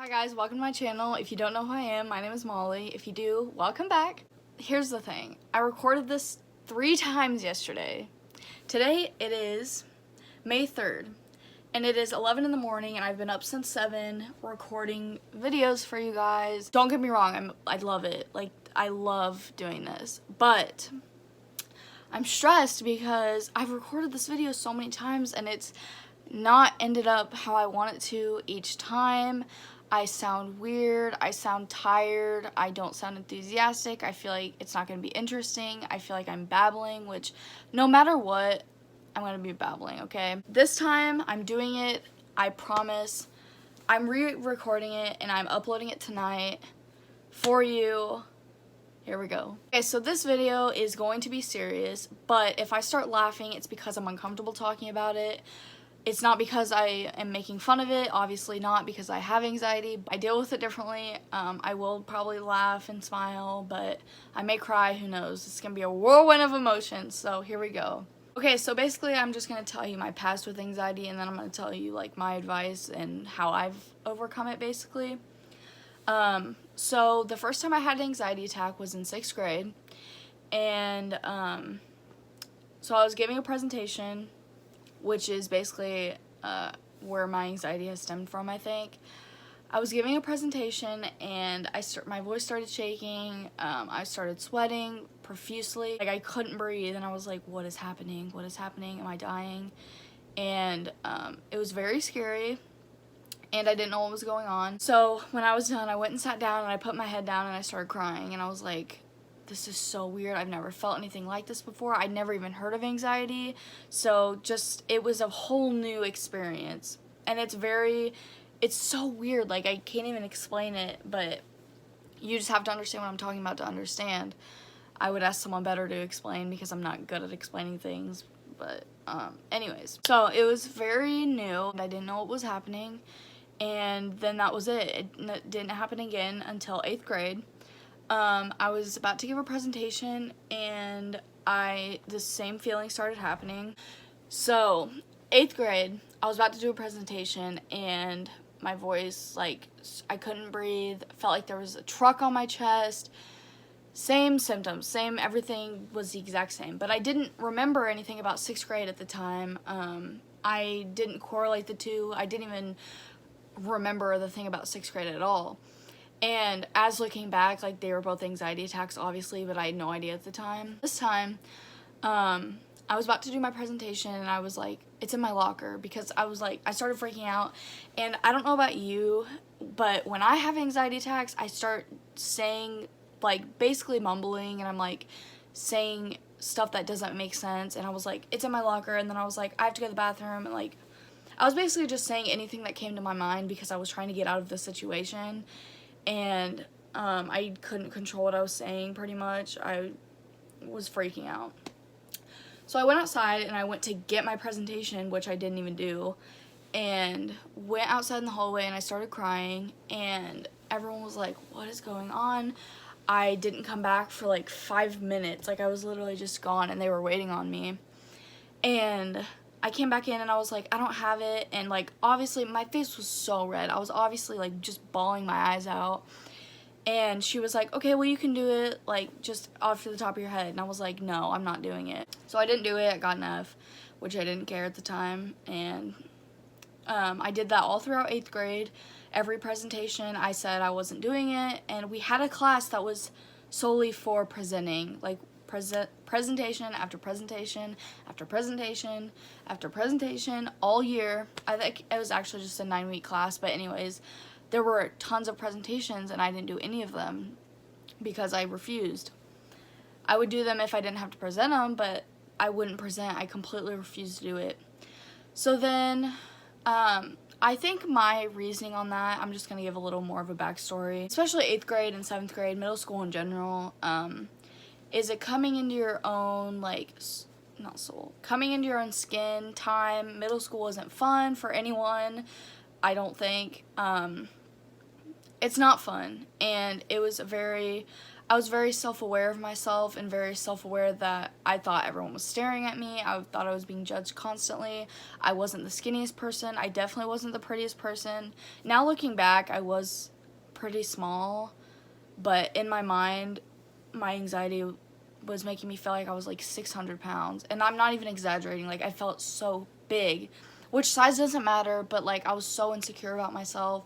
Hi guys, welcome to my channel. If you don't know who I am, my name is Molly. If you do, welcome back. Here's the thing. I recorded this 3 times yesterday. Today it is May 3rd and it is 11 in the morning and I've been up since 7 recording videos for you guys. Don't get me wrong, I love it. Like, I love doing this, but I'm stressed because I've recorded this video so many times and it's not ended up how I want it to each time. I sound weird, I sound tired, I don't sound enthusiastic, I feel like it's not going to be interesting, I feel like I'm babbling, which no matter what, I'm going to be babbling, okay? This time, I'm doing it, I promise. I'm re-recording it and I'm uploading it tonight for you. Here we go. Okay, so this video is going to be serious, but if I start laughing, it's because I'm uncomfortable talking about it. It's not because I am making fun of it, obviously not, because I have anxiety. I deal with it differently. I will probably laugh and smile, but I may cry, who knows. It's gonna be a whirlwind of emotions, so here we go. Okay, so basically I'm just gonna tell you my past with anxiety, and then I'm gonna tell you like my advice and how I've overcome it, basically. So the first time I had an anxiety attack was in 6th grade, and so I was giving a presentation, which is basically where my anxiety has stemmed from, I think. I was giving a presentation and my voice started shaking, I started sweating profusely, like I couldn't breathe, and I was like, what is happening? What is happening? Am I dying? And it was very scary, and I didn't know what was going on. So when I was done, I went and sat down and I put my head down and I started crying, and I was like, this is so weird. I've never felt anything like this before. I'd never even heard of anxiety. So it was a whole new experience. And it's so weird. Like, I can't even explain it, but you just have to understand what I'm talking about to understand. I would ask someone better to explain because I'm not good at explaining things. But anyways, so it was very new. I didn't know what was happening. And then that was it. It didn't happen again until 8th grade. I was about to give a presentation and the same feeling started happening. So 8th grade, I was about to do a presentation and my voice, like, I couldn't breathe, felt like there was a truck on my chest. Same symptoms, same, everything was the exact same, but I didn't remember anything about 6th grade at the time. I didn't correlate the two. I didn't even remember the thing about 6th grade at all. And as looking back, like, they were both anxiety attacks, obviously, but I had no idea at the time. This time, I was about to do my presentation, and I was like, it's in my locker, because I started freaking out. And I don't know about you, but when I have anxiety attacks, I start saying, like, basically mumbling, and I'm, like, saying stuff that doesn't make sense. And I was like, it's in my locker, and then I was like, I have to go to the bathroom, and, like, I was basically just saying anything that came to my mind because I was trying to get out of the situation. And I couldn't control what I was saying, pretty much. I was freaking out. So I went outside and I went to get my presentation, which I didn't even do, and went outside in the hallway and I started crying, and everyone was like, what is going on? I didn't come back for like 5 minutes. Like, I was literally just gone and they were waiting on me. And I came back in and I was like, I don't have it, and like, obviously my face was so red. I was obviously like just bawling my eyes out, and she was like, okay, well, you can do it, like, just off to the top of your head. And I was like, no, I'm not doing it. So I didn't do it. I got an F, which I didn't care at the time, and I did that all throughout 8th grade. Every presentation I said I wasn't doing it, and we had a class that was solely for presenting, like, presentation after presentation after presentation after presentation all year. I think it was actually just a 9-week class, but anyways, there were tons of presentations and I didn't do any of them because I refused. I would do them if I didn't have to present them, but I wouldn't present. I completely refused to do it. So then I think my reasoning on that, I'm just going to give a little more of a backstory, especially 8th grade and 7th grade, middle school in general. Is it coming into your own, like, not soul, coming into your own skin time? Middle school isn't fun for anyone, I don't think. It's not fun, and it was I was very self-aware of myself and very self-aware that I thought everyone was staring at me. I thought I was being judged constantly. I wasn't the skinniest person. I definitely wasn't the prettiest person. Now looking back, I was pretty small, but in my mind, my anxiety was making me feel like I was like 600 pounds. And I'm not even exaggerating. Like, I felt so big, which size doesn't matter, but like I was so insecure about myself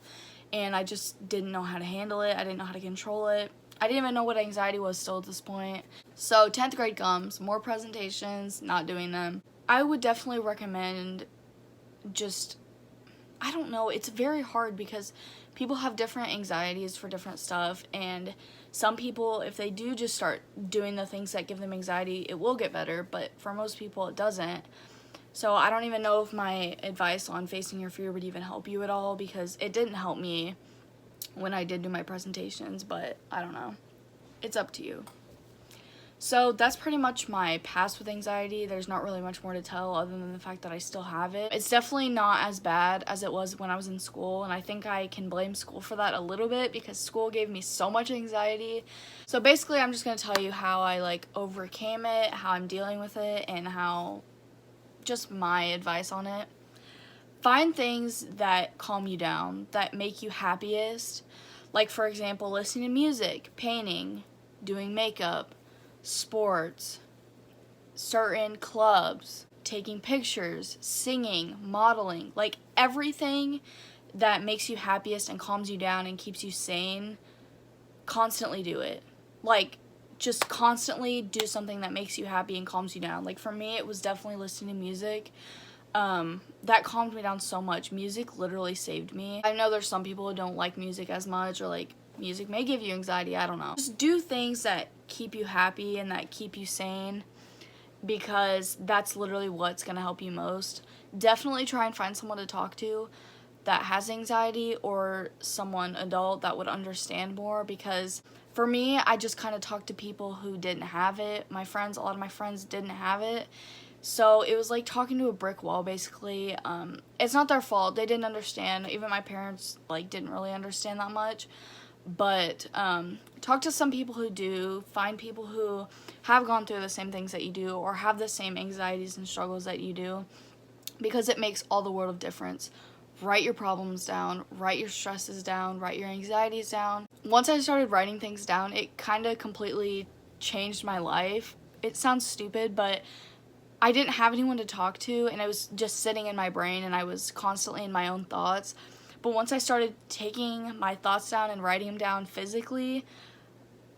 and I just didn't know how to handle it. I didn't know how to control it. I didn't even know what anxiety was still at this point. So 10th grade comes, more presentations, not doing them. I would definitely recommend just, I don't know, it's very hard because people have different anxieties for different stuff, and some people, if they do just start doing the things that give them anxiety, it will get better, but for most people it doesn't. So I don't even know if my advice on facing your fear would even help you at all, because it didn't help me when I did do my presentations, but I don't know. It's up to you. So that's pretty much my past with anxiety. There's not really much more to tell other than the fact that I still have it. It's definitely not as bad as it was when I was in school, and I think I can blame school for that a little bit because school gave me so much anxiety. So basically I'm just going to tell you how I like overcame it, how I'm dealing with it, and how just my advice on it. Find things that calm you down, that make you happiest. Like, for example, listening to music, painting, doing makeup, sports, certain clubs, taking pictures, singing, modeling. Like, everything that makes you happiest and calms you down and keeps you sane, constantly do it. Like, just constantly do something that makes you happy and calms you down. Like, for me, it was definitely listening to music. That calmed me down so much. Music literally saved me. I know there's some people who don't like music as much, or like music may give you anxiety, I don't know. Just do things that keep you happy and that keep you sane, because that's literally what's gonna help you most. Definitely try and find someone to talk to that has anxiety, or someone adult that would understand more, because for me, I just kind of talked to people who didn't have it. My friends, a lot of my friends didn't have it. So it was like talking to a brick wall, basically. It's not their fault. They didn't understand. Even my parents like didn't really understand that much. But talk to some people who do. Find people who have gone through the same things that you do, or have the same anxieties and struggles that you do, because it makes all the world of difference. Write your problems down. Write your stresses down. Write your anxieties down. Once I started writing things down, it kind of completely changed my life. It sounds stupid, but I didn't have anyone to talk to, and I was just sitting in my brain, and I was constantly in my own thoughts. But once I started taking my thoughts down and writing them down physically,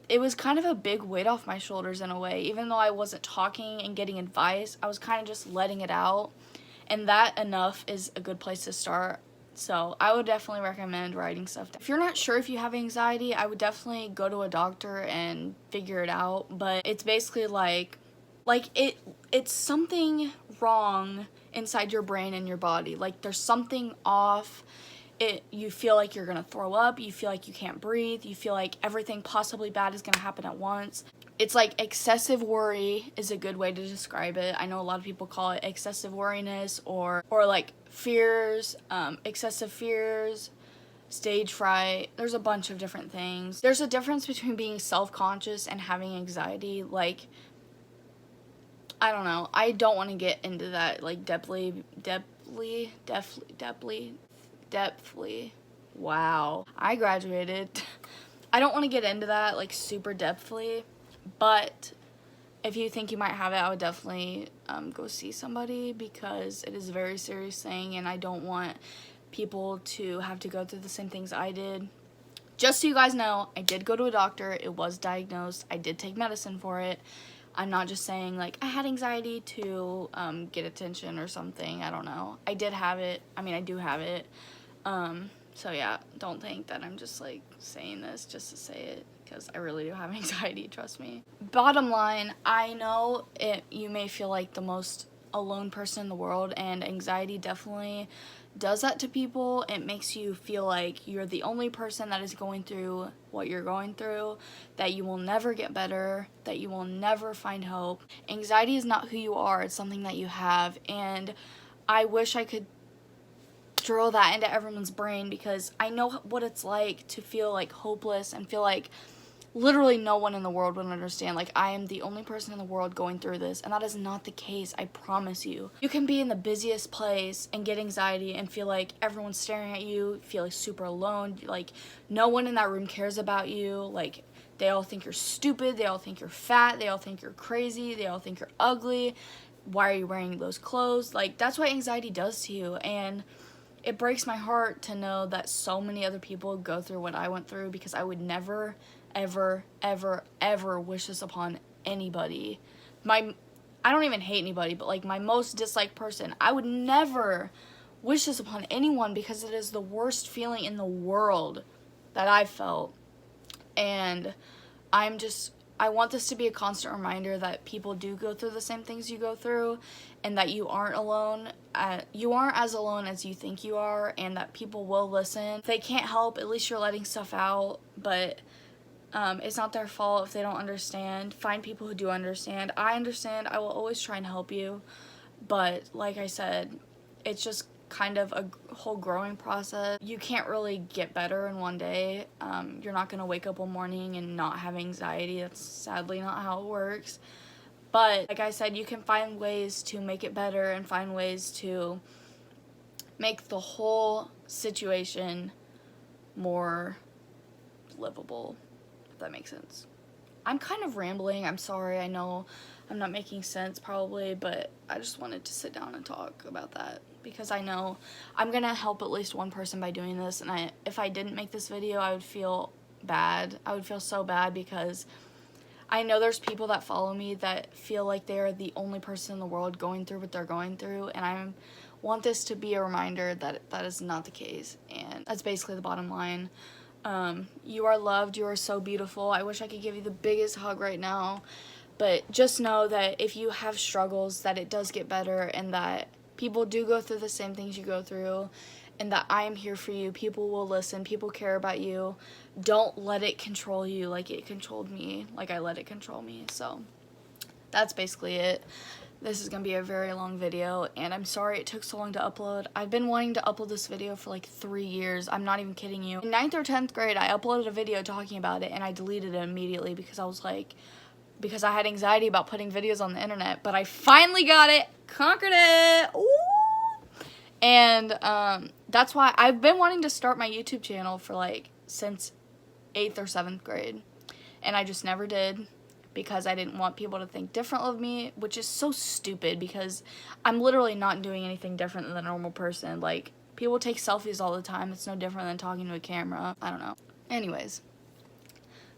it was kind of a big weight off my shoulders in a way. Even though I wasn't talking and getting advice, I was kind of just letting it out, and that enough is a good place to start. So I would definitely recommend writing stuff down. If you're not sure if you have anxiety, I would definitely go to a doctor and figure it out. But it's basically like it's something wrong inside your brain and your body. Like, there's something off. You feel like you're gonna throw up, you feel like you can't breathe, you feel like everything possibly bad is gonna happen at once. It's like excessive worry is a good way to describe it. I know a lot of people call it excessive worriness, or like fears, excessive fears, stage fright. There's a bunch of different things. There's a difference between being self-conscious and having anxiety. Like, I don't know. I don't want to get into that, like, depthly. Wow. I graduated. I don't want to get into that, like, super depthly, but if you think you might have it, I would definitely go see somebody, because it is a very serious thing, and I don't want people to have to go through the same things I did. Just so you guys know, I did go to a doctor. It was diagnosed. I did take medicine for it. I'm not just saying, like, I had anxiety to get attention or something. I don't know. I did have it. I mean, I do have it. So, yeah, don't think that I'm just, like, saying this just to say it, because I really do have anxiety, trust me. Bottom line, I know you may feel like the most alone person in the world, and anxiety definitely does that to people. It makes you feel like you're the only person that is going through what you're going through, that you will never get better, that you will never find hope. Anxiety is not who you are, it's something that you have, and I wish I could drill that into everyone's brain, because I know what it's like to feel like hopeless and feel like literally no one in the world would understand. Like, I am the only person in the world going through this, and that is not the case, I promise you. You can be in the busiest place and get anxiety and feel like everyone's staring at you, feel like super alone, like no one in that room cares about you, like they all think you're stupid, they all think you're fat, they all think you're crazy, they all think you're ugly. Why are you wearing those clothes? Like, that's what anxiety does to you, and it breaks my heart to know that so many other people go through what I went through, because I would never, ever, ever, ever wish this upon anybody. I don't even hate anybody, but like my most disliked person, I would never wish this upon anyone, because it is the worst feeling in the world that I've felt. And I want this to be a constant reminder that people do go through the same things you go through, and that you aren't alone. You aren't as alone as you think you are, and that people will listen. If they can't help, at least you're letting stuff out, but it's not their fault if they don't understand. Find people who do understand. I understand. I will always try and help you, but like I said, it's just kind of a whole growing process. You can't really get better in one day. You're not gonna wake up one morning and not have anxiety. That's sadly not how it works. But like I said, you can find ways to make it better and find ways to make the whole situation more livable, if that makes sense. I'm kind of rambling. I'm sorry. I know I'm not making sense probably, but I just wanted to sit down and talk about that, because I know I'm gonna help at least one person by doing this, and if I didn't make this video, I would feel bad. I would feel so bad, because I know there's people that follow me that feel like they're the only person in the world going through what they're going through, and I want this to be a reminder that that is not the case, and that's basically the bottom line. You are loved. You are so beautiful. I wish I could give you the biggest hug right now, but just know that if you have struggles, that it does get better, and that people do go through the same things you go through, and that I am here for you. People will listen. People care about you. Don't let it control you like it controlled me, like I let it control me. So that's basically it. This is going to be a very long video, and I'm sorry it took so long to upload. I've been wanting to upload this video for like 3 years. I'm not even kidding you. In 9th or 10th grade, I uploaded a video talking about it, and I deleted it immediately because I was like, because I had anxiety about putting videos on the internet, but I finally got it, conquered it, ooh! And that's why I've been wanting to start my YouTube channel for like since 8th or 7th grade, and I just never did, because I didn't want people to think different of me, which is so stupid, because I'm literally not doing anything different than a normal person. Like, people take selfies all the time. It's no different than talking to a camera. I don't know. Anyways,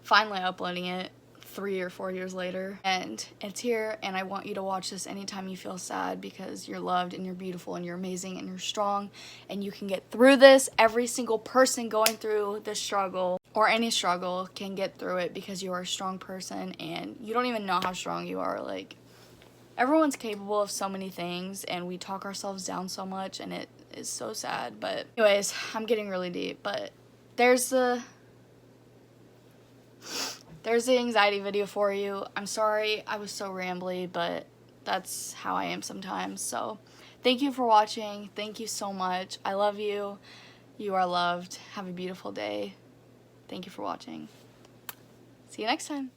finally uploading it 3 or 4 years later, and it's here, and I want you to watch this anytime you feel sad, because you're loved and you're beautiful and you're amazing and you're strong, and you can get through this. Every single person going through this struggle or any struggle can get through it, because you are a strong person, and you don't even know how strong you are. Like, everyone's capable of so many things, and we talk ourselves down so much, and it is so sad. But anyways, I'm getting really deep, but there's the anxiety video for you. I'm sorry I was so rambly, but that's how I am sometimes. So thank you for watching. Thank you so much. I love you. You are loved. Have a beautiful day. Thank you for watching. See you next time.